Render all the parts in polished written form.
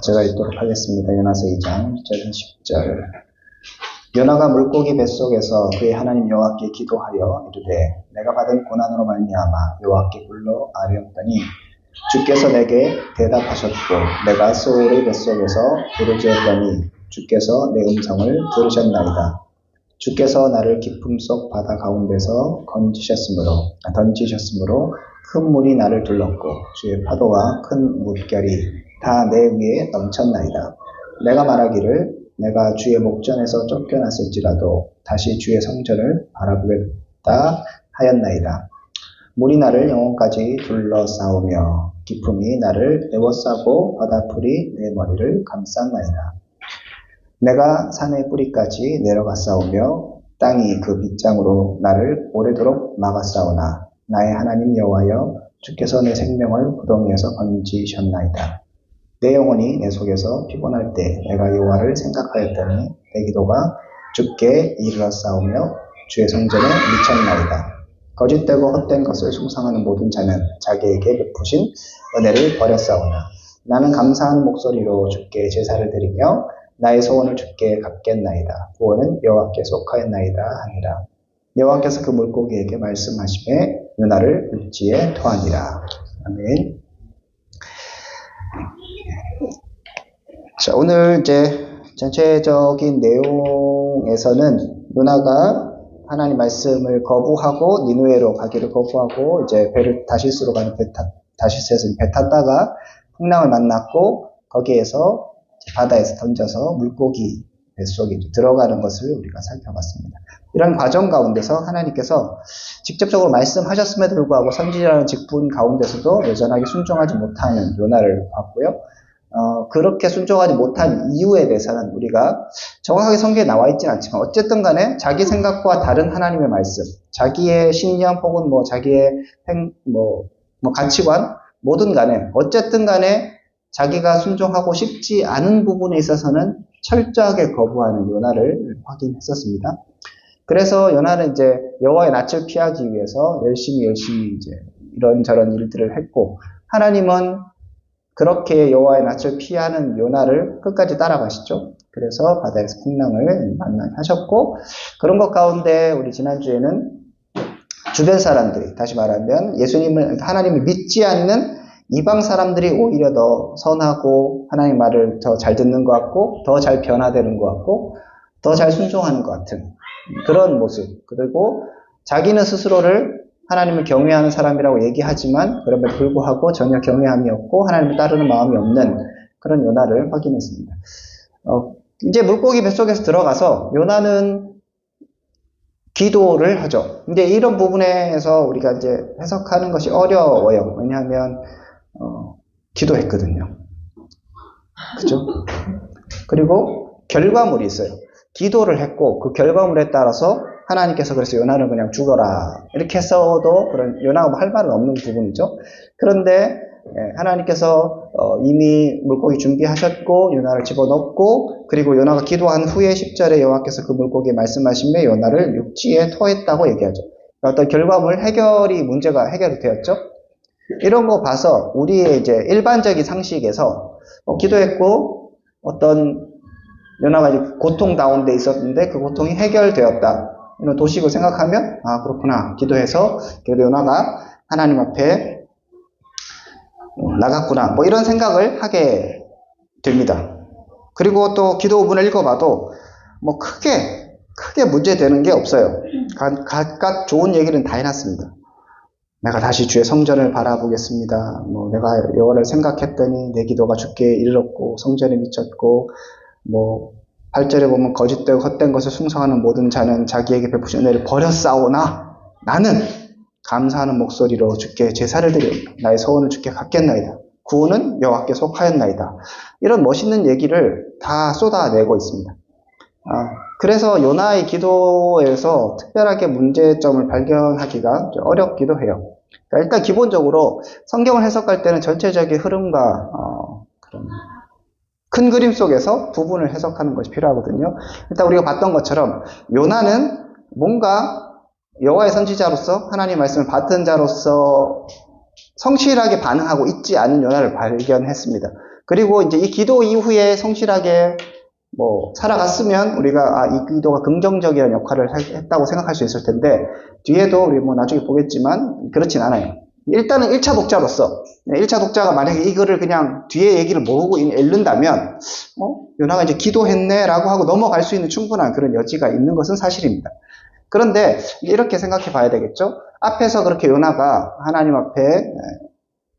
제가 읽도록 하겠습니다. 요나서 2장 1절 10절. 요나가 물고기 뱃속에서 그의 하나님 여호와께 기도하여 이르되 내가 받은 고난으로 말미암아 여호와께 불러 아뢰었더니 주께서 내게 대답하셨고 내가 스올의 뱃속에서 부르짖었더니 주께서 내 음성을 들으셨나이다. 주께서 나를 깊음 속 바다 가운데서 던지셨으므로 큰 물이 나를 둘렀고 주의 파도와 큰 물결이 다 내 위에 넘쳤나이다. 내가 말하기를 내가 주의 목전에서 쫓겨났을지라도 다시 주의 성전을 바라보겠다 하였나이다. 물이 나를 영혼까지 둘러싸우며 깊음이 나를 에워싸고 바다풀이 내 머리를 감쌌나이다. 내가 산의 뿌리까지 내려갔사오며 땅이 그 빗장으로 나를 오래도록 막았사오나 나의 하나님 여호와여 주께서 내 생명을 구덩이에서 건지셨나이다. 내 영혼이 내 속에서 피곤할 때 내가 여호와를 생각하였더니 내 기도가 주께 이르렀사오며 주의 성전에 미쳤나이다. 거짓되고 헛된 것을 숭상하는 모든 자는 자기에게 베푸신 은혜를 버렸사오나 나는 감사하는 목소리로 주께 제사를 드리며 나의 소원을 주께 갚겠나이다. 구원은 여호와께 속하였나이다 하니라. 여호와께서 그 물고기에게 말씀하시매 요나를 육지에 토하니라. 아멘. 자, 오늘 이제 전체적인 내용에서는 요나가 하나님 말씀을 거부하고 니느웨로 가기를 거부하고 이제 배를 다시스로 가는 다시스에서 배 탔다가 풍랑을 만났고 거기에서 바다에서 던져서 물고기 뱃속에 들어가는 것을 우리가 살펴봤습니다. 이런 과정 가운데서 하나님께서 직접적으로 말씀하셨음에도 불구하고 선지자라는 직분 가운데서도 여전하게 순종하지 못하는 요나를 봤고요. 그렇게 순종하지 못한 이유에 대해서는 우리가 정확하게 성경에 나와 있지는 않지만 어쨌든 간에 자기 생각과 다른 하나님의 말씀, 자기의 신념 혹은 자기의 가치관 뭐든 간에 어쨌든 간에 자기가 순종하고 싶지 않은 부분에 있어서는 철저하게 거부하는 요나를 확인했었습니다. 그래서 요나는 이제 여호와의 낯을 피하기 위해서 열심히 이제 이런저런 일들을 했고 하나님은 그렇게 여호와의 낯을 피하는 요나를 끝까지 따라가시죠. 그래서 바다에서 풍랑을 만나게 하셨고 그런 것 가운데 우리 지난주에는 주변 사람들이 다시 말하면 하나님을 믿지 않는 이방 사람들이 오히려 더 선하고 하나님 말을 더 잘 듣는 것 같고 더 잘 변화되는 것 같고 더 잘 순종하는 것 같은 그런 모습. 그리고 자기는 스스로를 하나님을 경외하는 사람이라고 얘기하지만 그럼에도 불구하고 전혀 경외함이 없고 하나님을 따르는 마음이 없는 그런 요나를 확인했습니다. 이제 물고기 뱃속에서 들어가서 요나는 기도를 하죠. 근데 이런 부분에서 우리가 이제 해석하는 것이 어려워요. 왜냐하면 기도했거든요. 그죠? 그리고 결과물이 있어요. 기도를 했고 그 결과물에 따라서 하나님께서 그래서 요나는 그냥 죽어라 이렇게 했어도 그런 요나가 할 말은 없는 부분이죠. 그런데 하나님께서 이미 물고기 준비하셨고 요나를 집어넣고 그리고 요나가 기도한 후에 10절에 여호와께서 그 물고기에 말씀하시며 요나를 육지에 토했다고 얘기하죠. 어떤 결과물 문제가 해결이 되었죠. 이런 거 봐서 우리의 이제 일반적인 상식에서 기도했고 어떤 요나가 이제 고통 가운데 있었는데 그 고통이 해결되었다. 이런 도식을 생각하면 그렇구나. 기도해서 그래도 요나가 하나님 앞에 나갔구나. 이런 생각을 하게 됩니다. 그리고 또 기도 부분을 읽어봐도 크게 문제되는 게 없어요. 각각 좋은 얘기는 다 해놨습니다. 내가 다시 주의 성전을 바라보겠습니다. 내가 여호와를 생각했더니 내 기도가 주께 이르렀고 성전에 미쳤고 8절에 보면 거짓되고 헛된 것을 숭상하는 모든 자는 자기에게 베푸신 은혜를 버렸사오나 나는 감사하는 목소리로 주께 제사를 드려 나의 소원을 주께 갚겠나이다. 구원은 여호와께 속하였나이다. 이런 멋있는 얘기를 다 쏟아내고 있습니다. 그래서 요나의 기도에서 특별하게 문제점을 발견하기가 어렵기도 해요. 그러니까 일단 기본적으로 성경을 해석할 때는 전체적인 흐름과 그런 큰 그림 속에서 부분을 해석하는 것이 필요하거든요. 일단 우리가 봤던 것처럼 요나는 뭔가 여호와의 선지자로서 하나님의 말씀을 받은 자로서 성실하게 반응하고 있지 않은 요나를 발견했습니다. 그리고 이제 이 기도 이후에 성실하게 살아갔으면 우리가 이 기도가 긍정적인 역할을 했다고 생각할 수 있을 텐데, 뒤에도 우리 나중에 보겠지만 그렇진 않아요. 일단은 1차 독자로서 1차 독자가 만약에 이거를 그냥 뒤에 얘기를 모르고 읽는다면 요나가 이제 기도했네 라고 하고 넘어갈 수 있는 충분한 그런 여지가 있는 것은 사실입니다. 그런데 이렇게 생각해 봐야 되겠죠. 앞에서 그렇게 요나가 하나님 앞에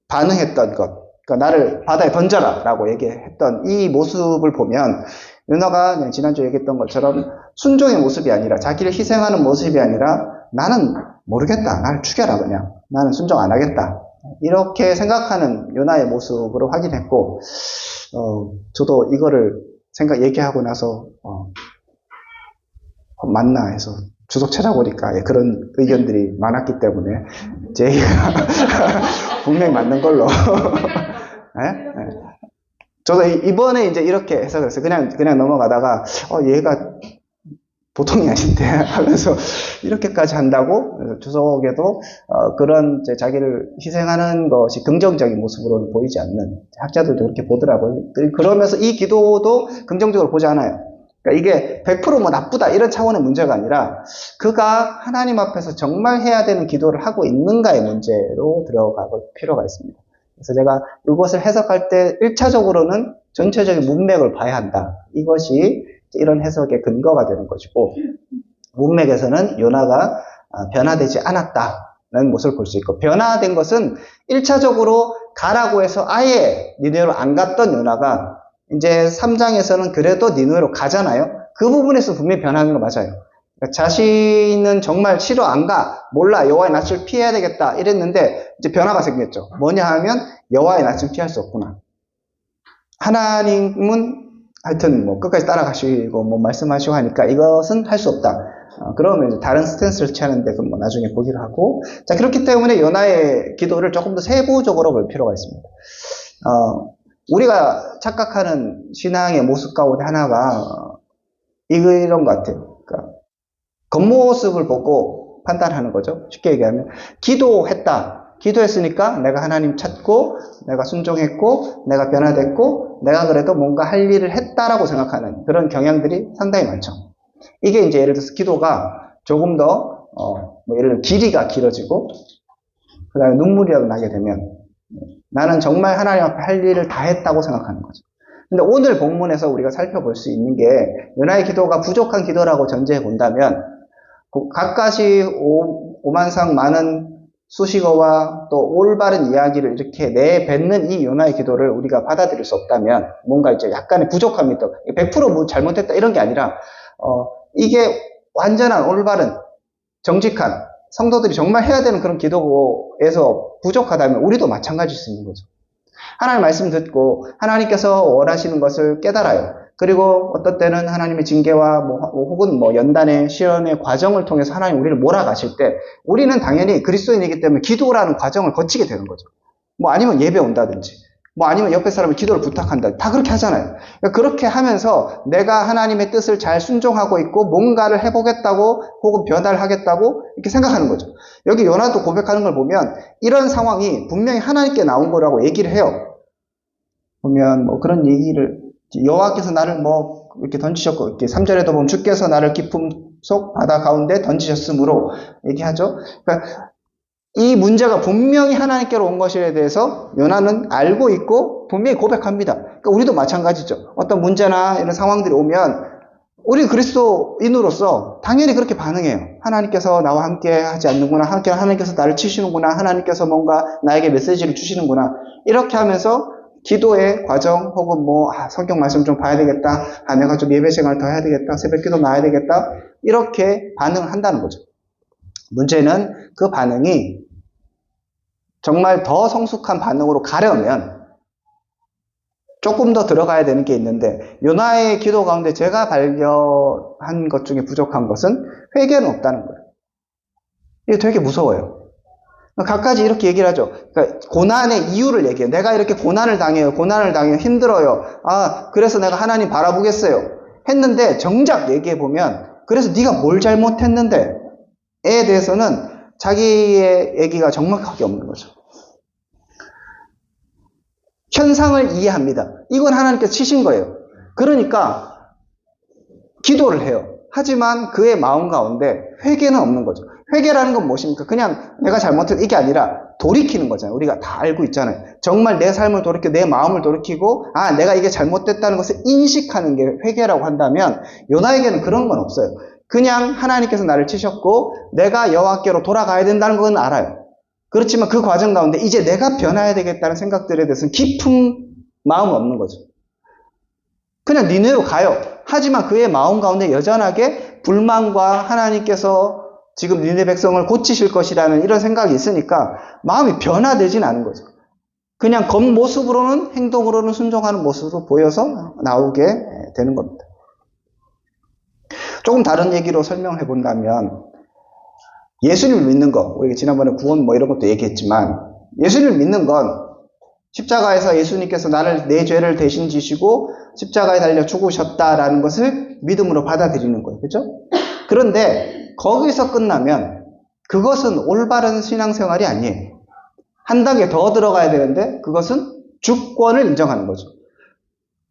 반응했던 것, 그러니까 나를 바다에 던져라 라고 얘기했던 이 모습을 보면, 요나가 지난주에 얘기했던 것처럼 순종의 모습이 아니라, 자기를 희생하는 모습이 아니라, 나는 모르겠다, 나를 죽여라, 그냥 나는 순종 안 하겠다, 이렇게 생각하는 요나의 모습으로 확인했고, 저도 이거를 얘기하고 나서 맞나 해서 주석 찾아보니까 그런 의견들이 많았기 때문에 제 얘기가 분명히 맞는 걸로 저도 이번에 이제 이렇게 해석을 했어요. 그냥 넘어가다가 얘가 보통이 아닌데 하면서 이렇게까지 한다고. 주석에도 그런 자기를 희생하는 것이 긍정적인 모습으로는 보이지 않는, 학자들도 그렇게 보더라고요. 그러면서 이 기도도 긍정적으로 보지 않아요. 그러니까 이게 100% 나쁘다 이런 차원의 문제가 아니라, 그가 하나님 앞에서 정말 해야 되는 기도를 하고 있는가의 문제로 들어갈 필요가 있습니다. 그래서 제가 이것을 해석할 때 1차적으로는 전체적인 문맥을 봐야 한다, 이것이 이런 해석의 근거가 되는 것이고, 문맥에서는 요나가 변화되지 않았다는 모습을 볼 수 있고, 변화된 것은 1차적으로 가라고 해서 아예 니느웨로 안 갔던 요나가 이제 3장에서는 그래도 니느웨로 가잖아요. 그 부분에서 분명히 변하는 거 맞아요. 그러니까 자신은 정말 싫어, 안 가, 몰라, 여호와의 낯을 피해야 되겠다 이랬는데 이제 변화가 생겼죠. 뭐냐 하면 여호와의 낯은 피할 수 없구나. 하나님은 하여튼 끝까지 따라가시고 말씀하시고 하니까 이것은 할 수 없다. 그러면 이제 다른 스탠스를 취하는데 그건 나중에 보기로 하고. 자, 그렇기 때문에 요나의 기도를 조금 더 세부적으로 볼 필요가 있습니다. 우리가 착각하는 신앙의 모습 가운데 하나가 이런 것 같아요. 그러니까 겉모습을 보고 판단하는 거죠. 쉽게 얘기하면 기도했다. 기도했으니까 내가 하나님 찾고, 내가 순종했고, 내가 변화됐고, 내가 그래도 뭔가 할 일을 했다라고 생각하는 그런 경향들이 상당히 많죠. 이게 이제 예를 들어서 기도가 조금 더 예를 들어 길이가 길어지고, 그 다음에 눈물이라도 나게 되면 나는 정말 하나님 앞에 할 일을 다 했다고 생각하는 거죠. 근데 오늘 본문에서 우리가 살펴볼 수 있는 게, 요나의 기도가 부족한 기도라고 전제해 본다면, 갖가지 오만상 많은 수식어와 또 올바른 이야기를 이렇게 내뱉는 이 요나의 기도를 우리가 받아들일 수 없다면, 뭔가 이제 약간의 부족함이 있다, 100% 잘못했다 이런 게 아니라 이게 완전한 올바른 정직한 성도들이 정말 해야 되는 그런 기도에서 부족하다면 우리도 마찬가지일 수 있는 거죠. 하나님 말씀 듣고 하나님께서 원하시는 것을 깨달아요. 그리고 어떤 때는 하나님의 징계와 혹은 연단의 시련의 과정을 통해서 하나님 우리를 몰아가실 때, 우리는 당연히 그리스도인이기 때문에 기도라는 과정을 거치게 되는 거죠. 아니면 예배 온다든지, 아니면 옆에 사람을 기도를 부탁한다, 다 그렇게 하잖아요. 그렇게 하면서 내가 하나님의 뜻을 잘 순종하고 있고 뭔가를 해보겠다고 혹은 변화를 하겠다고 이렇게 생각하는 거죠. 여기 요나도 고백하는 걸 보면 이런 상황이 분명히 하나님께 나온 거라고 얘기를 해요. 보면 그런 얘기를, 여호와께서 나를 이렇게 던지셨고, 이렇게 3절에도 보면 주께서 나를 깊음 속 바다 가운데 던지셨으므로 얘기하죠. 그러니까 이 문제가 분명히 하나님께로 온 것에 대해서 요나는 알고 있고 분명히 고백합니다. 그러니까 우리도 마찬가지죠. 어떤 문제나 이런 상황들이 오면 우리 그리스도인으로서 당연히 그렇게 반응해요. 하나님께서 나와 함께 하지 않는구나, 하나님께서 나를 치시는구나, 하나님께서 뭔가 나에게 메시지를 주시는구나, 이렇게 하면서 기도의 과정 혹은 성경 말씀 좀 봐야 되겠다, 내가 좀 예배 생활 더 해야 되겠다, 새벽 기도 나와야 되겠다, 이렇게 반응을 한다는 거죠. 문제는 그 반응이 정말 더 성숙한 반응으로 가려면 조금 더 들어가야 되는 게 있는데, 요나의 기도 가운데 제가 발견한 것 중에 부족한 것은 회개는 없다는 거예요. 이게 되게 무서워요. 각가지 이렇게 얘기를 하죠. 그러니까 고난의 이유를 얘기해요. 내가 이렇게 고난을 당해요. 힘들어요. 그래서 내가 하나님 바라보겠어요. 했는데 정작 얘기해보면, 그래서 네가 뭘 잘못했는데 에 대해서는 자기의 얘기가 정확하게 없는 거죠. 현상을 이해합니다. 이건 하나님께서 치신 거예요. 그러니까 기도를 해요. 하지만 그의 마음 가운데 회개는 없는 거죠. 회개라는 건 무엇입니까? 그냥 내가 잘못했 이게 아니라 돌이키는 거잖아요. 우리가 다 알고 있잖아요. 정말 내 삶을 돌이켜 내 마음을 돌이키고 내가 이게 잘못됐다는 것을 인식하는 게 회개라고 한다면 요나에게는 그런 건 없어요. 그냥 하나님께서 나를 치셨고 내가 여호와께로 돌아가야 된다는 건 알아요. 그렇지만 그 과정 가운데 이제 내가 변화해야 되겠다는 생각들에 대해서는 깊은 마음은 없는 거죠. 그냥 니네로 가요. 하지만 그의 마음 가운데 여전하게 불만과 하나님께서 지금 니네 백성을 고치실 것이라는 이런 생각이 있으니까 마음이 변화되진 않은 거죠. 그냥 겉모습으로는 행동으로는 순종하는 모습으로 보여서 나오게 되는 겁니다. 조금 다른 얘기로 설명을 해본다면 예수님을 믿는 거, 우리가 지난번에 구원 이런 것도 얘기했지만 예수님을 믿는 건 십자가에서 예수님께서 내 죄를 대신 지시고 십자가에 달려 죽으셨다라는 것을 믿음으로 받아들이는 거예요. 그렇죠? 그런데 거기서 끝나면 그것은 올바른 신앙생활이 아니에요. 한 단계 더 들어가야 되는데 그것은 주권을 인정하는 거죠.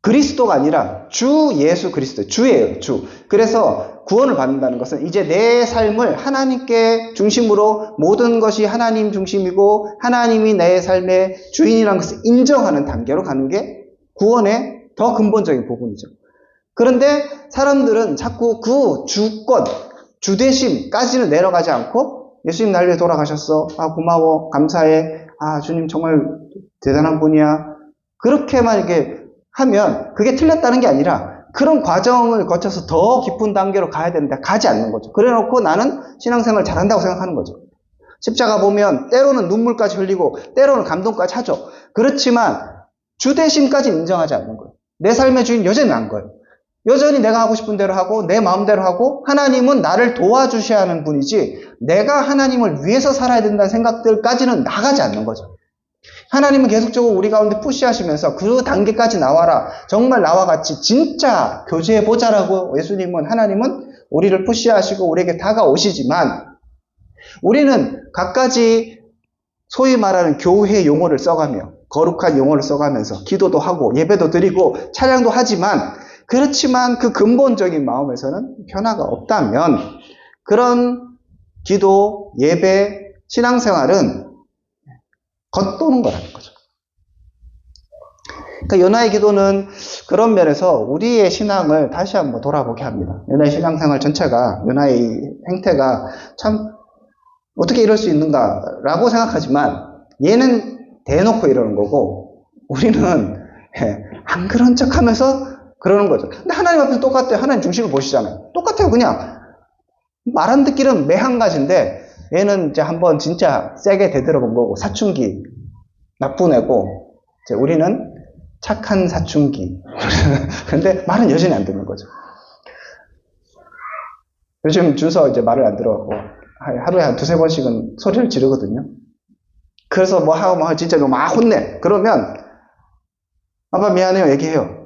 그리스도가 아니라 주 예수 그리스도, 주예요, 주. 그래서 구원을 받는다는 것은 이제 내 삶을 하나님께 중심으로 모든 것이 하나님 중심이고 하나님이 내 삶의 주인이라는 것을 인정하는 단계로 가는 게 구원의 더 근본적인 부분이죠. 그런데 사람들은 자꾸 그 주권, 주대심까지는 내려가지 않고 예수님 날 위해 돌아가셨어. 고마워. 감사해. 주님 정말 대단한 분이야. 그렇게만 이렇게 하면 그게 틀렸다는 게 아니라 그런 과정을 거쳐서 더 깊은 단계로 가야 되는데 가지 않는 거죠. 그래 놓고 나는 신앙생활 잘한다고 생각하는 거죠. 십자가 보면 때로는 눈물까지 흘리고 때로는 감동까지 하죠. 그렇지만 주대심까지 인정하지 않는 거예요. 내 삶의 주인 여전히 난 거예요. 여전히 내가 하고 싶은 대로 하고 내 마음대로 하고 하나님은 나를 도와주셔야 하는 분이지 내가 하나님을 위해서 살아야 된다는 생각들까지는 나가지 않는 거죠. 하나님은 계속적으로 우리 가운데 푸시하시면서 그 단계까지 나와라. 정말 나와 같이 진짜 교제해보자라고 하나님은 우리를 푸시하시고 우리에게 다가오시지만 우리는 갖가지 소위 말하는 교회 용어를 써가며 거룩한 용어를 써가면서 기도도 하고 예배도 드리고 찬양도 하지만 그렇지만 그 근본적인 마음에서는 변화가 없다면 그런 기도, 예배, 신앙생활은 겉도는 거라는 거죠. 그러니까 요나의 기도는 그런 면에서 우리의 신앙을 다시 한번 돌아보게 합니다. 요나의 신앙생활 전체가, 요나의 행태가 참 어떻게 이럴 수 있는가라고 생각하지만 얘는 대놓고 이러는 거고 우리는 안 그런 척 하면서 그러는 거죠. 근데 하나님 앞에서 똑같아요. 하나님 중심을 보시잖아요. 똑같아요. 그냥 말 안 듣기는 매 한 가지인데 얘는 이제 한번 진짜 세게 되들어 본 거고 사춘기 나쁜 애고 이제 우리는 착한 사춘기. 근데 말은 여전히 안 듣는 거죠. 요즘 준서 이제 말을 안 들어가고 하루에 한 두세 번씩은 소리를 지르거든요. 그래서 뭐 하고 진짜 막 혼내. 그러면 아빠 미안해요 얘기해요.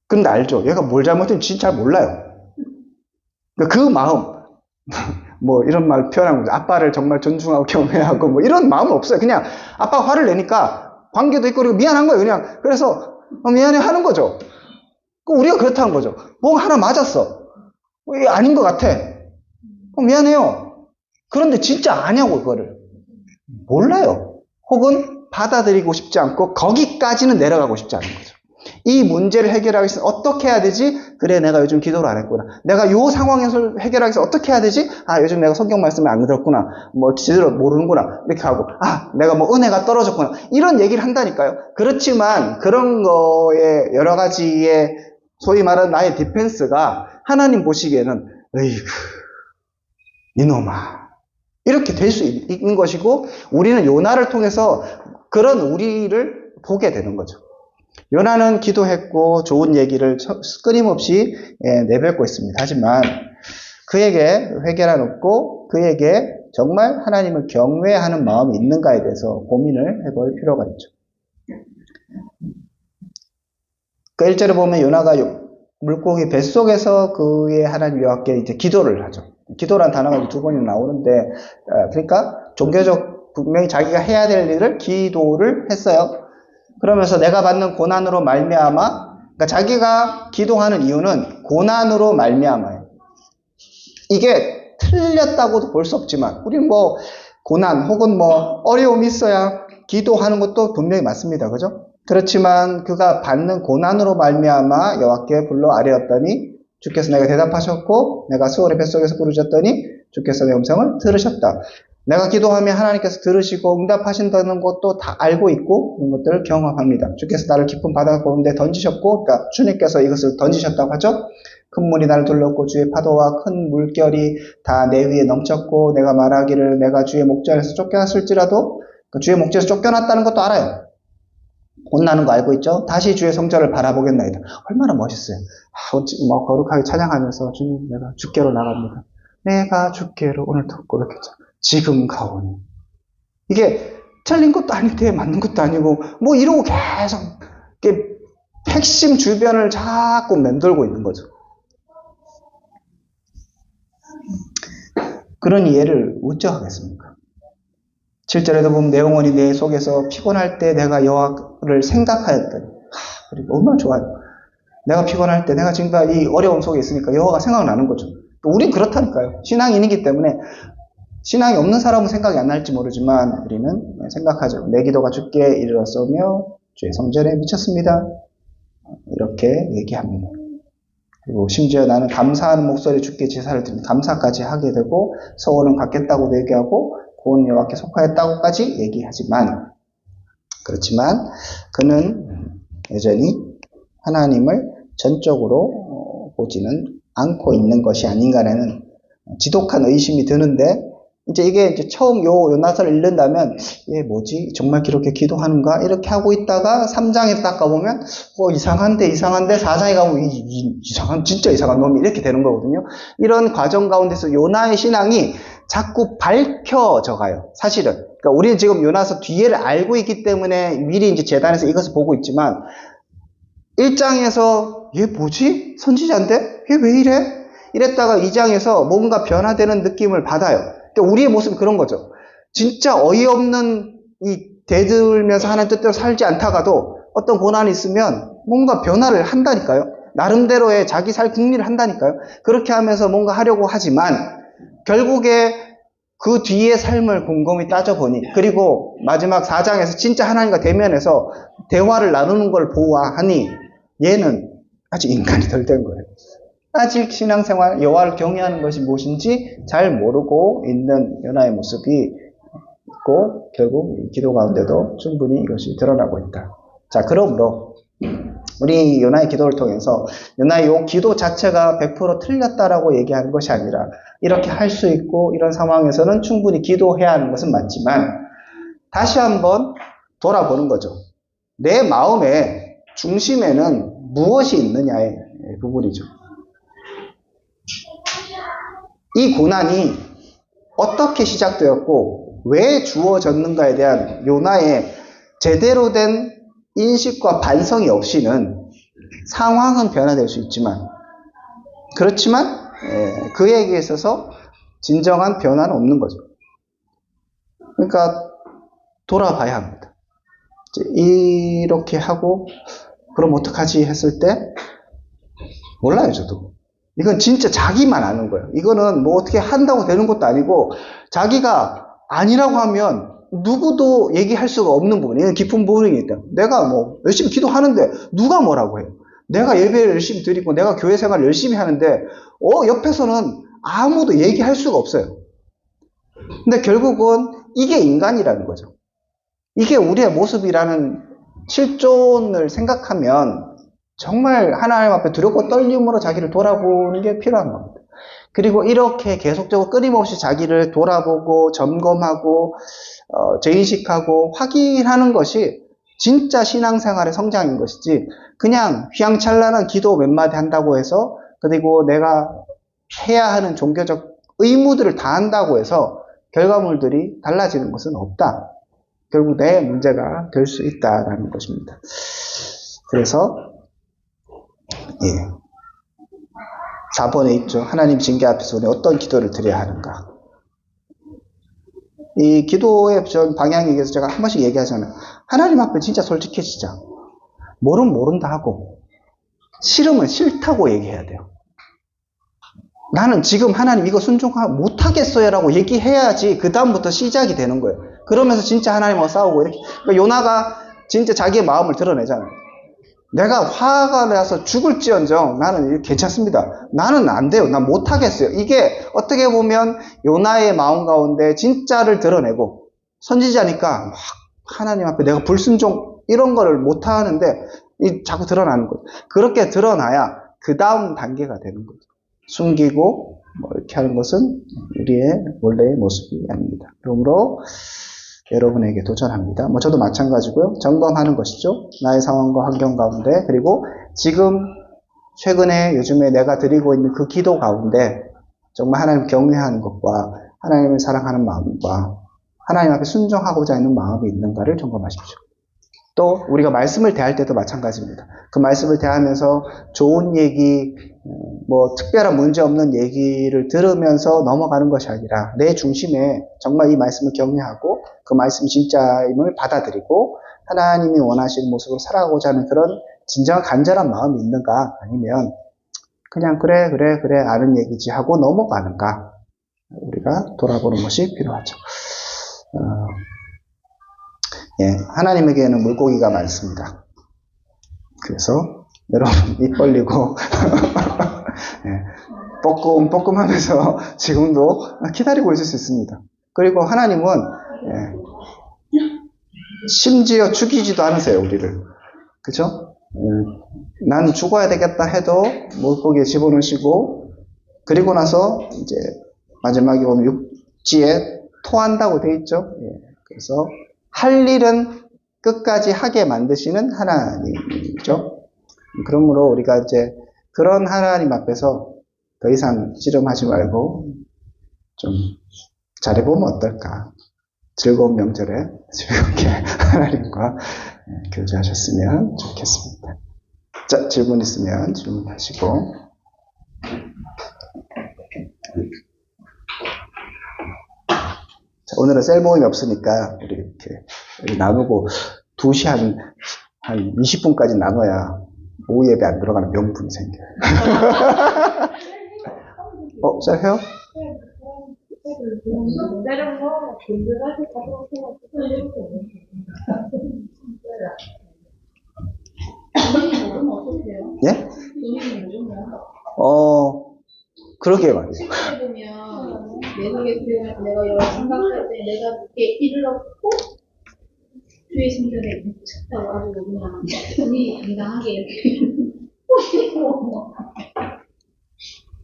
근데 알죠. 얘가 뭘 잘못했는지 진짜 잘 몰라요. 그 마음 뭐 이런 말 표현하는 거죠. 아빠를 정말 존중하고 경외하고 뭐 이런 마음은 없어요. 그냥 아빠가 화를 내니까 관계도 있고 그리고 미안한 거예요. 그냥 그래서 미안해 하는 거죠. 우리가 그렇다는 거죠. 뭐 하나 맞았어. 이게 아닌 것 같아. 미안해요. 그런데 진짜 아냐고 그거를 몰라요. 혹은 받아들이고 싶지 않고 거기까지는 내려가고 싶지 않은 거죠. 이 문제를 해결하기 위해서 어떻게 해야 되지? 그래, 내가 요즘 기도를 안 했구나. 내가 이 상황에서 해결하기 위해서 어떻게 해야 되지? 요즘 내가 성경 말씀을 안 들었구나. 뭐 제대로 모르는구나. 이렇게 하고 내가 뭐 은혜가 떨어졌구나. 이런 얘기를 한다니까요. 그렇지만 그런 거에 여러 가지의 소위 말하는 나의 디펜스가 하나님 보시기에는 에이구 이놈아 이렇게 될 수 있는 것이고 우리는 요나를 통해서 그런 우리를 보게 되는 거죠. 요나는 기도했고 좋은 얘기를 끊임없이 내뱉고 있습니다. 하지만 그에게 회개란 없고 그에게 정말 하나님을 경외하는 마음이 있는가에 대해서 고민을 해볼 필요가 있죠. 그 1절에 보면 요나가 물고기 뱃속에서 그의 하나님 여호와께 이제 기도를 하죠. 기도란 단어가 두 번이나 나오는데 그러니까 종교적 분명히 자기가 해야 될 일을 기도를 했어요. 그러면서 내가 받는 고난으로 말미암아, 그러니까 자기가 기도하는 이유는 고난으로 말미암아요. 이게 틀렸다고도 볼 수 없지만, 우리는 뭐 고난 혹은 뭐 어려움이 있어야 기도하는 것도 분명히 맞습니다. 그죠? 그렇지만 그가 받는 고난으로 말미암아 여호와께 불러 아뢰었더니 주께서 내가 대답하셨고, 내가 수월의 뱃속에서 부르짖었더니 주께서 내 음성을 들으셨다. 내가 기도하면 하나님께서 들으시고 응답하신다는 것도 다 알고 있고, 이런 것들을 경험합니다. 주께서 나를 깊은 바다 가운데 던지셨고, 그러니까 주님께서 이것을 던지셨다고 하죠. 큰 물이 나를 둘렀고 주의 파도와 큰 물결이 다 내 위에 넘쳤고, 내가 말하기를 내가 주의 목전에서 쫓겨났을지라도, 그 주의 목전에서 쫓겨났다는 것도 알아요. 혼나는 거 알고 있죠? 다시 주의 성전을 바라보겠나이다. 얼마나 멋있어요. 뭐 거룩하게 찬양하면서 주님, 내가 주께로 나갑니다. 내가 주께로 오늘도 고백했죠. 지금 가오니. 이게 틀린 것도 아닌데 맞는 것도 아니고 뭐 이러고 계속 이렇게 핵심 주변을 자꾸 맴돌고 있는 거죠. 그런 이해를 어찌 하겠습니까? 7절에도 보면 내 영혼이 내 속에서 피곤할 때 내가 여호와를 생각하였더니, 얼마나 좋아요. 내가 피곤할 때, 내가 지금까지 이 어려움 속에 있으니까 여호와가 생각나는 거죠. 우린 그렇다니까요. 신앙인이기 때문에 신앙이 없는 사람은 생각이 안 날지 모르지만 우리는 생각하죠. 내 기도가 주께 이르렀으며 주의 성전에 미쳤습니다. 이렇게 얘기합니다. 그리고 심지어 나는 감사하는 목소리 주께 제사를 드리는 감사까지 하게 되고, 서원은 갖겠다고도 얘기하고 구원 여호와께 속하였다고까지 얘기하지만, 그렇지만 그는 여전히 하나님을 전적으로 보지는 않고 있는 것이 아닌가라는 지독한 의심이 드는데, 이게 처음 요나서를 읽는다면, 얘 뭐지? 정말 그렇게 기도하는가? 이렇게 하고 있다가 3장에서 딱 가보면, 이상한데, 4장에 가보면, 진짜 이상한 놈이 이렇게 되는 거거든요. 이런 과정 가운데서 요나의 신앙이 자꾸 밝혀져 가요. 사실은. 그러니까 우리는 지금 요나서 뒤에를 알고 있기 때문에 미리 이제 재단에서 이것을 보고 있지만, 1장에서, 얘 뭐지? 선지자인데? 얘 왜 이래? 이랬다가 2장에서 뭔가 변화되는 느낌을 받아요. 우리의 모습이 그런 거죠. 진짜 어이없는 대들면서 하나님 뜻대로 살지 않다가도 어떤 고난이 있으면 뭔가 변화를 한다니까요. 나름대로의 자기 살 궁리를 한다니까요. 그렇게 하면서 뭔가 하려고 하지만 결국에 그 뒤의 삶을 곰곰이 따져보니, 그리고 마지막 4장에서 진짜 하나님과 대면해서 대화를 나누는 걸 보아하니 얘는 아직 인간이 덜 된 거예요. 아직 신앙생활, 여호와를 경외하는 것이 무엇인지 잘 모르고 있는 요나의 모습이 있고, 결국 기도 가운데도 충분히 이것이 드러나고 있다. 자, 그러므로 우리 요나의 기도를 통해서 요나의 요 기도 자체가 100% 틀렸다라고 얘기하는 것이 아니라, 이렇게 할 수 있고 이런 상황에서는 충분히 기도해야 하는 것은 맞지만, 다시 한번 돌아보는 거죠. 내 마음의 중심에는 무엇이 있느냐의 부분이죠. 이 고난이 어떻게 시작되었고 왜 주어졌는가에 대한 요나의 제대로 된 인식과 반성이 없이는 상황은 변화될 수 있지만, 그렇지만 그에게 있어서 진정한 변화는 없는 거죠. 그러니까 돌아봐야 합니다. 이렇게 하고 그럼 어떡하지 했을 때 몰라요, 저도. 이건 진짜 자기만 아는 거예요. 이거는 뭐 어떻게 한다고 되는 것도 아니고, 자기가 아니라고 하면 누구도 얘기할 수가 없는 부분이에요. 이건 깊은 부분이기 때문에. 내가 뭐 열심히 기도하는데 누가 뭐라고 해요? 내가 예배를 열심히 드리고 내가 교회 생활을 열심히 하는데 옆에서는 아무도 얘기할 수가 없어요. 근데 결국은 이게 인간이라는 거죠. 이게 우리의 모습이라는 실존을 생각하면 정말 하나님 앞에 두렵고 떨림으로 자기를 돌아보는 게 필요한 겁니다. 그리고 이렇게 계속적으로 끊임없이 자기를 돌아보고 점검하고 재인식하고 확인하는 것이 진짜 신앙생활의 성장인 것이지, 그냥 휘황찬란한 기도 몇 마디 한다고 해서, 그리고 내가 해야 하는 종교적 의무들을 다 한다고 해서 결과물들이 달라지는 것은 없다. 결국 내 문제가 될 수 있다라는 것입니다. 그래서 4번에 있죠. 하나님 징계 앞에서 우리 어떤 기도를 드려야 하는가. 이 기도의 방향에 대해서 제가 한 번씩 얘기하잖아요. 하나님 앞에 진짜 솔직해지자. 모르면 모른다 하고, 싫으면 싫다고 얘기해야 돼요. 나는 지금 하나님 이거 순종하고 못하겠어요 라고 얘기해야지 그 다음부터 시작이 되는 거예요. 그러면서 진짜 하나님하고 싸우고 이렇게. 그러니까 요나가 진짜 자기의 마음을 드러내잖아요. 내가 화가 나서 죽을지언정 나는 괜찮습니다. 나는 안 돼요. 난 못하겠어요. 이게 어떻게 보면 요나의 마음 가운데 진짜를 드러내고, 선지자니까 막 하나님 앞에 내가 불순종 이런 거를 못하는데 자꾸 드러나는 거죠. 그렇게 드러나야 그 다음 단계가 되는 거죠. 숨기고 뭐 이렇게 하는 것은 우리의 원래의 모습이 아닙니다. 그러므로 여러분에게 도전합니다. 뭐 저도 마찬가지고요. 점검하는 것이죠. 나의 상황과 환경 가운데, 그리고 지금 최근에 요즘에 내가 드리고 있는 그 기도 가운데 정말 하나님 경외하는 것과 하나님을 사랑하는 마음과 하나님 앞에 순종하고자 하는 마음이 있는가를 점검하십시오. 또 우리가 말씀을 대할 때도 마찬가지입니다. 그 말씀을 대하면서 좋은 얘기, 뭐 특별한 문제 없는 얘기를 들으면서 넘어가는 것이 아니라 내 중심에 정말 이 말씀을 경외하고 그 말씀이 진짜임을 받아들이고 하나님이 원하시는 모습으로 살아가고자 하는 그런 진정한 간절한 마음이 있는가, 아니면 그냥 그래 아는 얘기지 하고 넘어가는가, 우리가 돌아보는 것이 필요하죠. 하나님에게는 물고기가 많습니다. 그래서 여러분 입 벌리고 뻐끔뻐끔 하면서 지금도 기다리고 있을 수 있습니다. 그리고 하나님은 심지어 죽이지도 않으세요, 우리를. 그죠? 난 죽어야 되겠다 해도 물고기에 집어넣으시고, 그리고 나서 이제 마지막에 보면 육지에 토한다고 돼 있죠. 그래서 할 일은 끝까지 하게 만드시는 하나님이죠. 그러므로 우리가 이제 그런 하나님 앞에서 더 이상 씨름하지 말고 좀 잘해보면 어떨까. 즐거운 명절에 즐겁게 하나님과 교제하셨으면 좋겠습니다. 자, 질문 있으면 질문하시고. 자, 오늘은 셀 모임이 없으니까 우리 이렇게 나누고 2시 한 20분까지 나눠야 오후 예배 안 들어가는 명분이 생겨요. 셀 해요? 예? 그러게 말이에요. 외국에 내가 여러 생각할 때 내가 그렇게 일을 얻고 주의 생전에 미쳤다고 아주 그냥 손이 당당하게 이렇게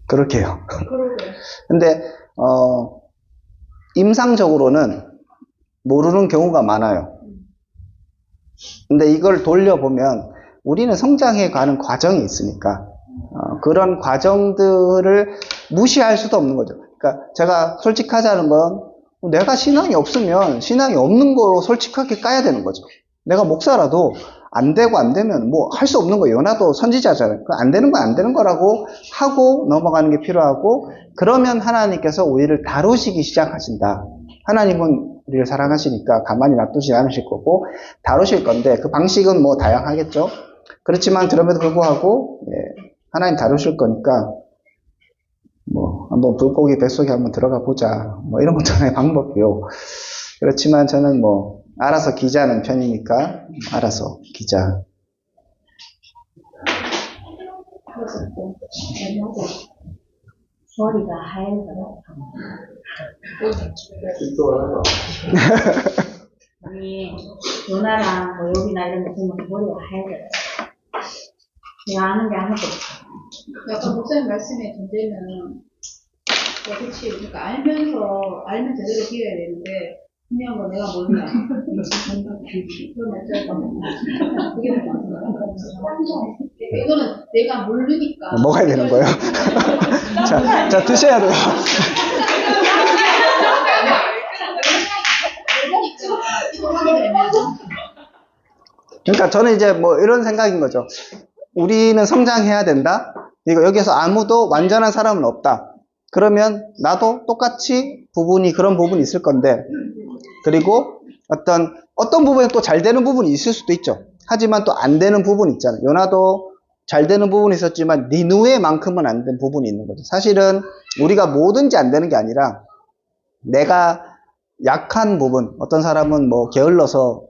그렇게요. 그러게. 근데 임상적으로는 모르는 경우가 많아요. 근데 이걸 돌려보면 우리는 성장해 가는 과정이 있으니까 그런 과정들을 무시할 수도 없는 거죠. 그러니까 제가 솔직하자는 건 내가 신앙이 없으면 신앙이 없는 거로 솔직하게 까야 되는 거죠. 내가 목사라도 안 되고 안 되면 뭐 할 수 없는 거예요. 요나도 선지자잖아요. 안 되는 건 안 되는 거라고 하고 넘어가는 게 필요하고, 그러면 하나님께서 우리를 다루시기 시작하신다. 하나님은 우리를 사랑하시니까 가만히 놔두지 않으실 거고 다루실 건데, 그 방식은 뭐 다양하겠죠. 그렇지만 그럼에도 불구하고 하나님 다루실 거니까 뭐 한번 불고기 뱃속에 한번 들어가 보자, 뭐 이런 것도 하나의 방법이요. 그렇지만 저는 뭐 알아서 기자는 편이니까 알아서 기자. 머리가 하얘서 아니 요나랑 뭐 여기나 이런 데 보면 머리가 하얘서 내가 아는 게 하나도 없어. 약간 목사님 말씀에 전제는 그렇지, 그러니까 알면 제대로 비워야 되는데 중요한 건 내가 몰라. 그게 이거는 내가 모르니까 먹어야 되는 거예요? 자, 드셔야 돼요. 그러니까 저는 이제 뭐 이런 생각인 거죠. 우리는 성장해야 된다. 이거 여기서 아무도 완전한 사람은 없다. 그러면 나도 똑같이 그런 부분이 있을 건데, 그리고 어떤 부분에 또 잘 되는 부분이 있을 수도 있죠. 하지만 또 안 되는 부분이 있잖아요. 요나도 잘 되는 부분이 있었지만 니누에만큼은 안 된 부분이 있는 거죠. 사실은 우리가 뭐든지 안 되는 게 아니라 내가 약한 부분, 어떤 사람은 뭐 게을러서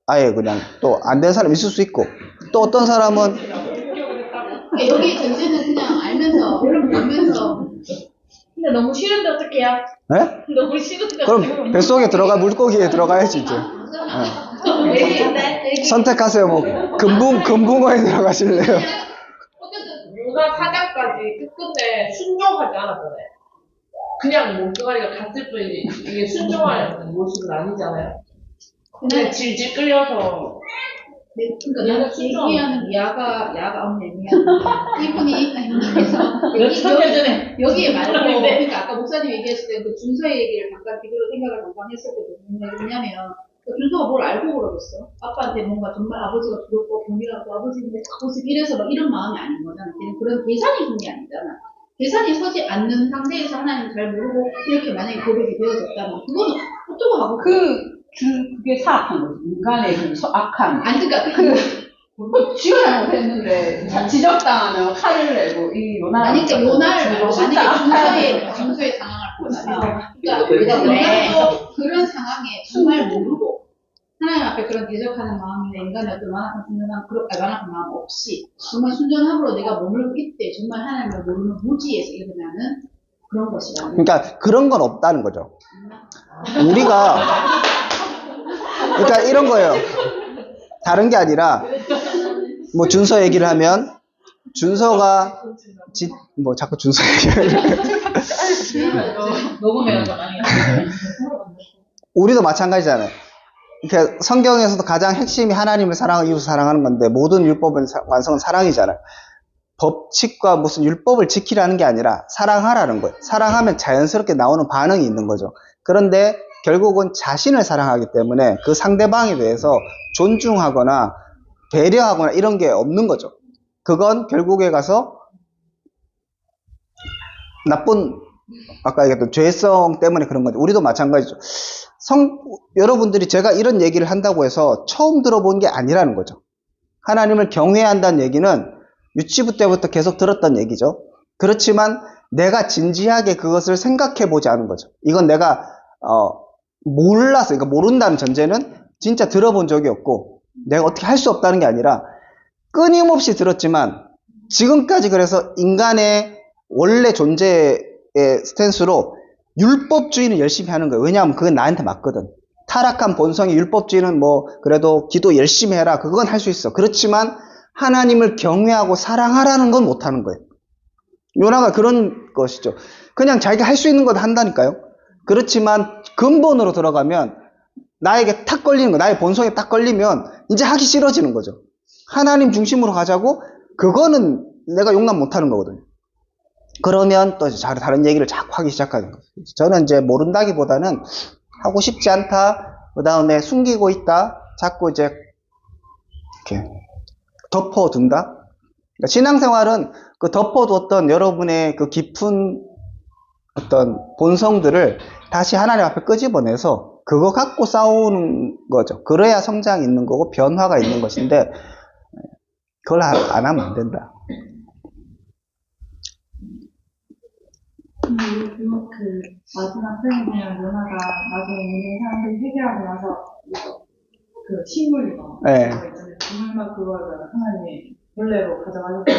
아예 그냥 또 안 되는 사람이 있을 수 있고, 또 어떤 사람은 그러니까 여기 전제는 그냥 알면서 근데 너무 싫은데 어떡해요? 네? 너무 싫은데 그럼 뱃속에 들어가 물고기에 들어가야지 이제. 내리는데 선택하세요. 뭐 금붕어에 들어가실래요? 어쨌든 요나 사장까지 끝끝내 순종하지 않았잖아요. 그냥 몸뚱아리가 갔을 뿐이지 이게 순종하는 모습은 아니잖아요. 근데 질질 끌려서 그러니까 내가 얘기하는 야가 없네 이분이 그래서 여기에 말고 그러니까 아까 목사님 얘기했을 때 그 준서의 얘기를 잠깐 뒤로 생각을 잠깐 했을 때 뭐냐면 준서가 뭘 알고 그러겠어? 아빠한테 뭔가 정말 아버지가 두렵고 경계하고 아버지인데 모습 이래서 막 이런 마음이 아닌 거잖아. 걔는 그런 계산이 있는 게 아니잖아. 계산이 서지 않는 상태에서 하나님 잘 모르고 이렇게 만약에 고백이 되어졌다면 그거는 어쩌고 하고 그게 사악한 거지. 인간의 그 악한. 아니 그러니까 지가 잘못했는데 지적당하면 칼을 내고 이 요나. 아니 그러니까 요나를 만약에 준서의 상황을 보자면 그러니까 요나도 그런 상황에 정말 모르고 하나님 앞에 그런 대적하는 마음이나 인간의 어떤 완악한 완악한 마음 없이 정말 순전함으로 내가 머물고 있대 정말 하나님을 모르는 무지에서 일어나는 그런 것이다. 그러니까 그런 건 없다는 거죠. 우리가 그러니까 이런 거예요. 다른 게 아니라 뭐 준서 얘기를 하면 준서가 뭐 자꾸 준서 얘기를 녹음해야 하잖아요. 우리도 마찬가지잖아요. 그러니까 성경에서도 가장 핵심이 하나님을 사랑하고 이웃을 사랑하는 건데 모든 율법은 완성은 사랑이잖아요. 법칙과 무슨 율법을 지키라는 게 아니라 사랑하라는 거예요. 사랑하면 자연스럽게 나오는 반응이 있는 거죠. 그런데 결국은 자신을 사랑하기 때문에 그 상대방에 대해서 존중하거나 배려하거나 이런 게 없는 거죠. 그건 결국에 가서 나쁜 아까 얘기했던 죄성 때문에 그런 거죠. 우리도 마찬가지죠. 여러분들이 제가 이런 얘기를 한다고 해서 처음 들어본 게 아니라는 거죠. 하나님을 경외해야 한다는 얘기는 유치부 때부터 계속 들었던 얘기죠. 그렇지만 내가 진지하게 그것을 생각해 보지 않은 거죠. 이건 내가 몰라서, 그러니까 모른다는 전제는 진짜 들어본 적이 없고 내가 어떻게 할 수 없다는 게 아니라 끊임없이 들었지만 지금까지 그래서 인간의 원래 존재의 스탠스로 율법주의는 열심히 하는 거예요. 왜냐하면 그건 나한테 맞거든. 타락한 본성의 율법주의는 뭐 그래도 기도 열심히 해라. 그건 할 수 있어. 그렇지만 하나님을 경외하고 사랑하라는 건 못하는 거예요. 요나가 그런 것이죠. 그냥 자기가 할 수 있는 것 한다니까요. 그렇지만 근본으로 들어가면 나에게 탁 걸리는 거, 나의 본성에 딱 걸리면 이제 하기 싫어지는 거죠. 하나님 중심으로 가자고 그거는 내가 용납 못하는 거거든요. 그러면 또 다른 얘기를 자꾸 하기 시작하는 거예요. 저는 이제 모른다기보다는 하고 싶지 않다, 그 다음에 숨기고 있다, 자꾸 이제 이렇게 덮어둔다. 그러니까 신앙생활은 그 덮어두었던 여러분의 그 깊은 어떤 본성들을 다시 하나님 앞에 끄집어내서 그거 갖고 싸우는 거죠. 그래야 성장이 있는 거고 변화가 있는 것인데 그걸 안 하면 안 된다. 그 마지막 편이면 요나가 나중에 있는 사람들이 회개하고 나서 그 식물이고 네. 정말 그거를 하나님이 본래로 가져가려고 막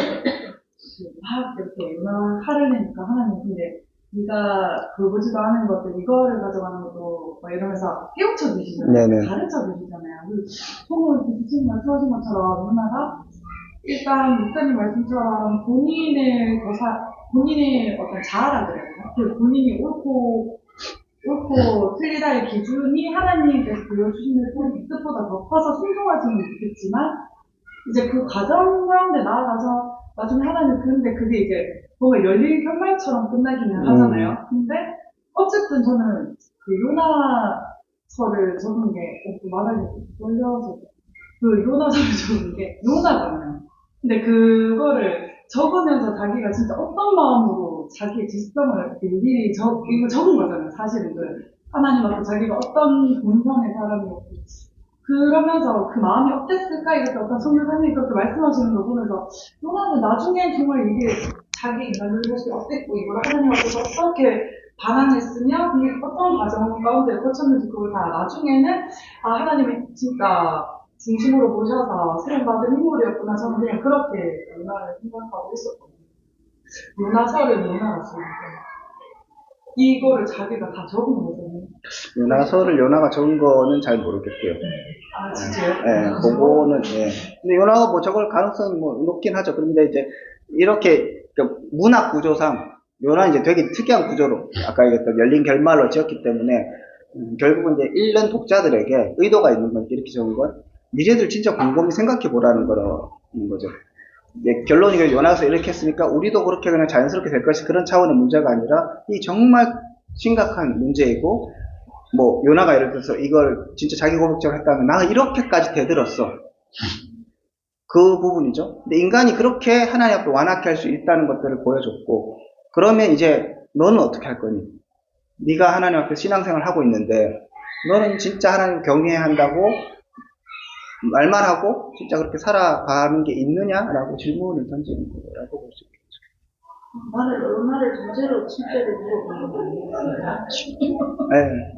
이렇게 요나 화를 내니까 하나님 근데 네가 그보지도 않은 것들 이거를 가져가는 것도 막 이러면서 깨우쳐 주시잖아요. 가르쳐 주시잖아요. 정말 지금 말씀하신 것처럼 요나가 일단 목사님 말씀처럼 본인의 어떤 자아라 그래요. 그 본인이 옳고 틀리다의 기준이 하나님께서 보여주시는 뜻보다 더 커서 순종하지는 못했지만 이제 그 과정 가운데 나아가서 나중에 하나님 근데 그게 이제 뭔가 열린 결말처럼 끝나기는 하잖아요. 근데 어쨌든 저는 그 요나서를 적은 게 말하기 떨려서 그 요나서를 적은 게 요나잖아요. 근데 그거를 적으면서 자기가 진짜 어떤 마음으로 자기의 지성을 일일이 이거 적은 거잖아요. 사실은 하나님 앞에 자기가 어떤 본성의 사람이었고 그러면서 그 마음이 어땠을까 이렇게 어떤 성령님이 그렇게 말씀하시는 걸 보면서 요나는 나중에 정말 이게 자기 인간적인 모습이 어땠고 이걸 하나님 앞에서 어떻게 반항했으며 그게 어떤 과정 가운데 거쳤는지 그걸 다 나중에는 아 하나님이 진짜 중심으로 모셔서 세련받은 인물이었구나 저는 그냥 그렇게 요나를 생각하고 있었거든요. 요나서를 요나가 쓰니까 이거를 자기가 다 적은 거잖아요. 요나서를 요나가 적은 거는 잘 모르겠고요. 아 진짜요? 예, 그거는, 예. 근데 요나가 뭐 적을 가능성이 뭐 높긴 하죠. 그런데 이제 이렇게 그 문학 구조상 요나는 이제 되게 특이한 구조로 아까 얘기했던 열린 결말로 지었기 때문에 결국은 이제 읽는 독자들에게 의도가 있는 건 이렇게 적은 건 니네들 진짜 곰곰이 생각해 보라는 거죠. 이제 결론이 요나서 이렇게 했으니까 우리도 그렇게 그냥 자연스럽게 될 것이 그런 차원의 문제가 아니라 이 정말 심각한 문제이고 뭐 요나가 예를 들어서 이걸 진짜 자기 고백적으로 했다면 나는 이렇게까지 대들었어. 그 부분이죠. 근데 인간이 그렇게 하나님 앞에 완악해 할 수 있다는 것들을 보여줬고 그러면 이제 너는 어떻게 할 거니? 네가 하나님 앞에 신앙생활을 하고 있는데 너는 진짜 하나님 경외해야 한다고 말만 하고 진짜 그렇게 살아가는 게 있느냐라고 질문을 던지는 거라고 볼 수 있겠죠. 나는 요나를 전제로 진짜를 물어보는 거예요. 네.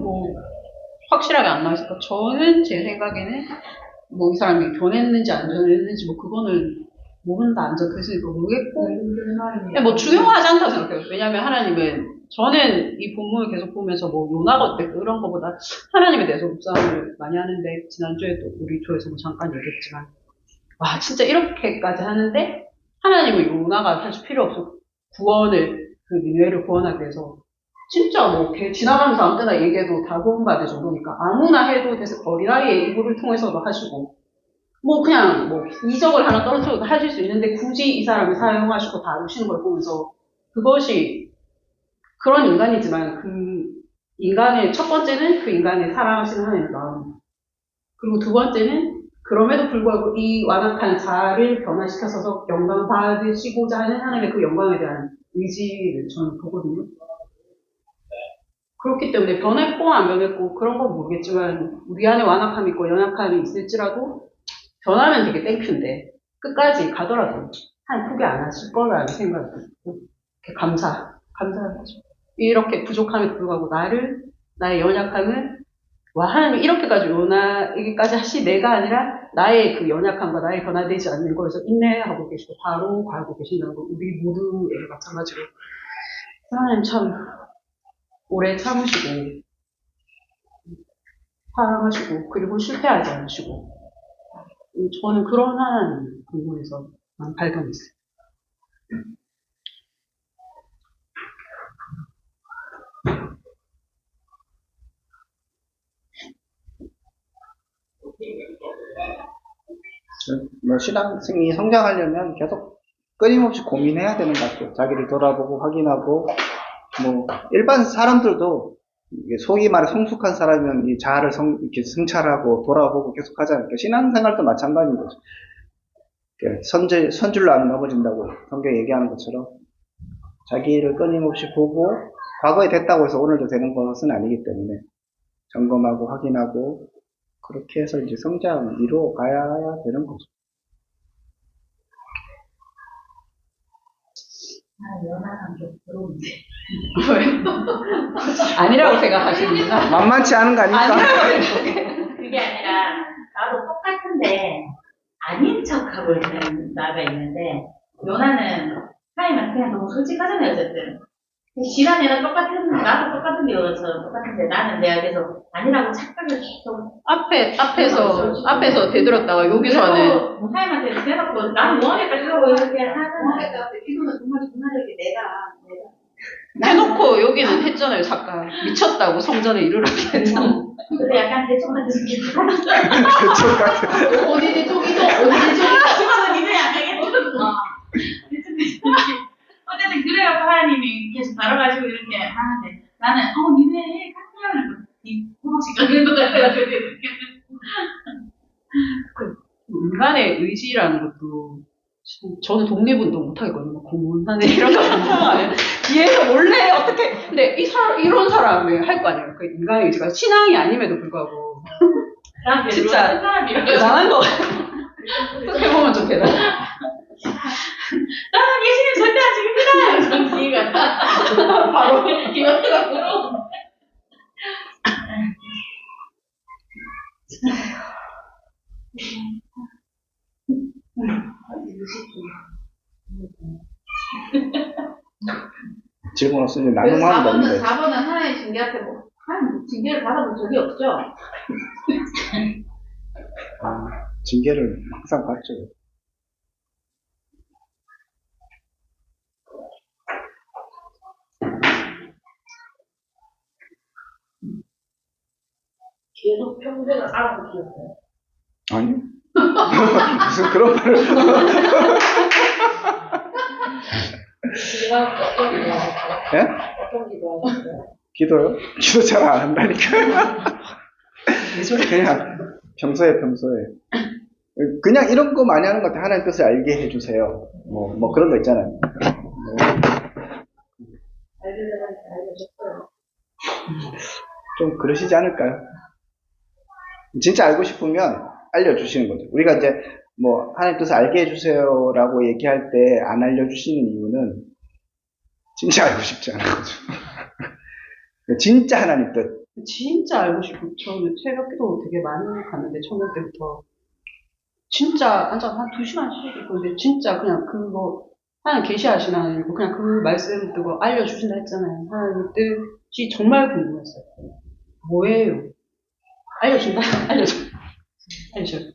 뭐 확실하게 안 나와있을까? 저는 제 생각에는 뭐 이 사람이 변했는지 안 변했는지 뭐 그거는 모른다 안 적혀있으니까 모르겠고 근데 뭐 중요하지 않다고 생각해요. 왜냐하면 하나님은 저는 이 본문을 계속 보면서 뭐 요나가 어때 그런 거보다 하나님에 대해서 묵상을 많이 하는데 지난주에 또 우리 조에서 뭐 잠깐 얘기했지만 와 진짜 이렇게까지 하는데 하나님은 요나가 사실 필요 없어 구원을 그 니느웨를 구원하기 위해서 진짜 뭐 지나가면서 아무 때나 얘기해도 다 구원받을 정도니까 아무나 해도 돼서 어린아이의 이불을 통해서도 하시고 뭐 그냥 뭐 이적을 하나 떨어뜨려도 하실 수 있는데 굳이 이 사람을 사용하시고 다루시는 걸 보면서 그것이 그런 인간이지만 그 인간의 첫 번째는 그 인간의 사랑하시는 하나님의 마음 그리고 두 번째는 그럼에도 불구하고 이 완악한 자를 변화시켜서 영광 받으시고자 하는 하나님의 그 영광에 대한 의지를 저는 보거든요. 그렇기 때문에 변했고 안 변했고 그런 건 모르겠지만 우리 안에 완악함이 있고 연약함이 있을지라도 변하면 되게 땡큐인데 끝까지 가더라도 한 포기 안 하실 거라는 생각이 들고 감사하는 거죠. 이렇게 부족함에도 불구하고 나의 연약함을 와 하나님 이렇게까지 요나에게까지 하시 내가 아니라 나의 그 연약함과 나의 변화되지 않는 거에서 인내하고 계시고 바로 가고 계신다는 거 우리 모두에게 마찬가지로 하나님 참 오래 참으시고 사랑하시고 그리고 실패하지 않으시고 저는 그런 하나님 본문에서 발견했어요. 뭐 신앙생이 성장하려면 계속 끊임없이 고민해야 되는 것 같아요. 자기를 돌아보고 확인하고 뭐 일반 사람들도 이게 소위 말해 성숙한 사람이면 이 자아를 이렇게 성찰하고 돌아보고 계속 하지 않을까. 신앙생활도 마찬가지인 거죠. 선줄로 안 넘어진다고 성경이 얘기하는 것처럼 자기를 끊임없이 보고 과거에 됐다고 해서 오늘도 되는 것은 아니기 때문에 점검하고 확인하고 그렇게 해서 이제 성장을 이루어 가야 되는 거죠. 연하한 게 부러운데. 아니라고 생각하시는구나. 만만치 않은 거 아닙니까? 그게 아니라 나도 똑같은데 아닌 척하고 있는 나가 있는데 요나는 하나님한테 그냥 너무 솔직하잖아요 어쨌든 지난 애는 나도 똑같은 배우처럼 똑같은데 나는 내가 계속 아니라고 착각을 계속 앞에서 되들었다가 여기서는 하나님한테 대놓고 나는 원하니까 이러고 이렇게 하는 하나님한테 기도는 정말 그날에게 내가 해놓고 여기는 했잖아요 잠깐 미쳤다고 성전에 이르르게 했잖아. 근데 약간 대충 같은 느낌 그쪽 같은. 어디 대쪽이죠? 어디 대쪽이죠? 그거는 이제 안 되겠어 어쨌든 그래갖고 하나님이 계속 다뤄가지고 이렇게 하는데 나는 니네 깜짝이야 이 호박씨 가는 것 같아가지고 이렇게 인간의 의지라는 것도 저는 독립운동 못하겠거든요. 공무원하네 이런 거 못하면 뒤에서 몰래 어떻게 근데 이런 사람이 할 거 아니에요. 그 인간의 의지가 신앙이 아님에도 불구하고 진짜 대단한 거 어떻게 보면 좀 대단해. 나는 예수님 절대 안 죽입니다. 이런 기회가 바로 기회가 바로. 질문 없으면 나눔하면 되는데. 4번은 하나의 징계한테 징계를 받아본 적이 없죠? 징계를 항상 받죠. 계속 평생을 알아서 키웠어요. 아니. 무슨 그런 말을. 기도가 어떤 기도하셨어요? 예? 어떤 기도하셨어요? 기도요? 기도 잘 안 한다니까. 그냥 평소에. 그냥 이런 거 많이 하는 것 같아. 하나님 뜻을 알게 해주세요. 뭐 그런 거 있잖아요. 알려줬어요. 좀 그러시지 않을까요? 진짜 알고 싶으면 알려주시는 거죠. 우리가 이제 뭐 하나님 뜻을 알게 해주세요라고 얘기할 때 안 알려주시는 이유는 진짜 알고 싶지 않은 거죠. 진짜 하나님 뜻. 진짜 알고 싶고 저는 새벽기도 되게 많이 갔는데 초년 때부터 진짜 앉아 한 2시간씩 있고 근데 진짜 그냥 그거 하나님 계시하시나 아니고 그냥 그 말씀 듣고 알려주신다 했잖아요. 하나님 뜻이 정말 궁금했어요. 뭐예요? 알려준다? 알려줘.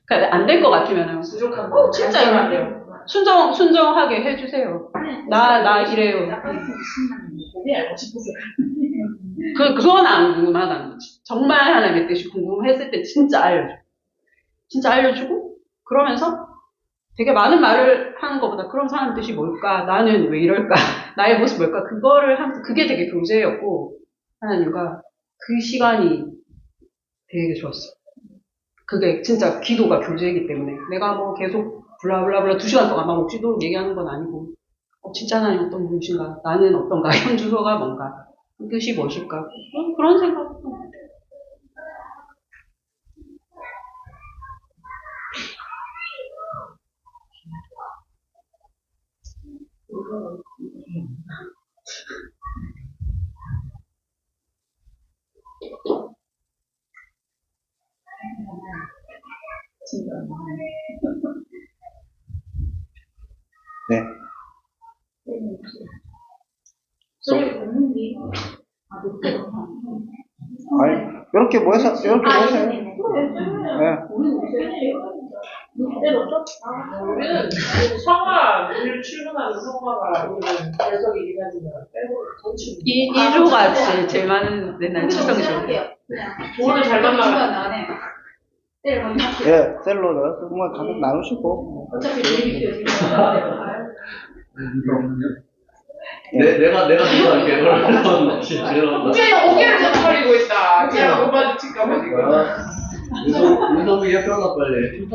그러니까 안 될 것 같으면은 진짜 이거 안 돼요. 순정하게 해주세요. 나 이래요. 되게 알고 싶었어. 그건 안 궁금하다는 거지. 정말 하나님의 뜻이 궁금했을 때 진짜 알려줘. 진짜 알려주고, 그러면서 되게 많은 말을 하는 것보다 그럼 하나님 뜻이 뭘까? 나는 왜 이럴까? 나의 모습 뭘까? 그거를 하면서 그게 되게 교제였고, 하나님과 그 시간이 되게 좋았어. 그게 진짜 기도가 교제이기 때문에 내가 뭐 계속 블라블라블라 2시간 동안 막 옥지도록 얘기하는 건 아니고 진짜 하나님 어떤 분이신가? 나는 어떤가? 현 주소가 뭔가? 그 뜻이 무엇일까? 그런 생각을 했던 것 같아요. 네. 아니, 이렇게 모여서. 네. 우리는 성화, 오늘 출근하는 성화가 우리는 계속이긴 하지만 빼고 전체 2조가 제일 많은 맨날 출석이죠. 오늘 잘 만나면 나네. 예, 셀러를 그만 가격 나누시고. 어차피 재밌게 지금. 내가 누가 이렇게 그러면 죄송합니다. 어깨를 잡아버리고 있다. 그냥 못 마주칠까 봐 지금. 윤성이 협조나 빨리.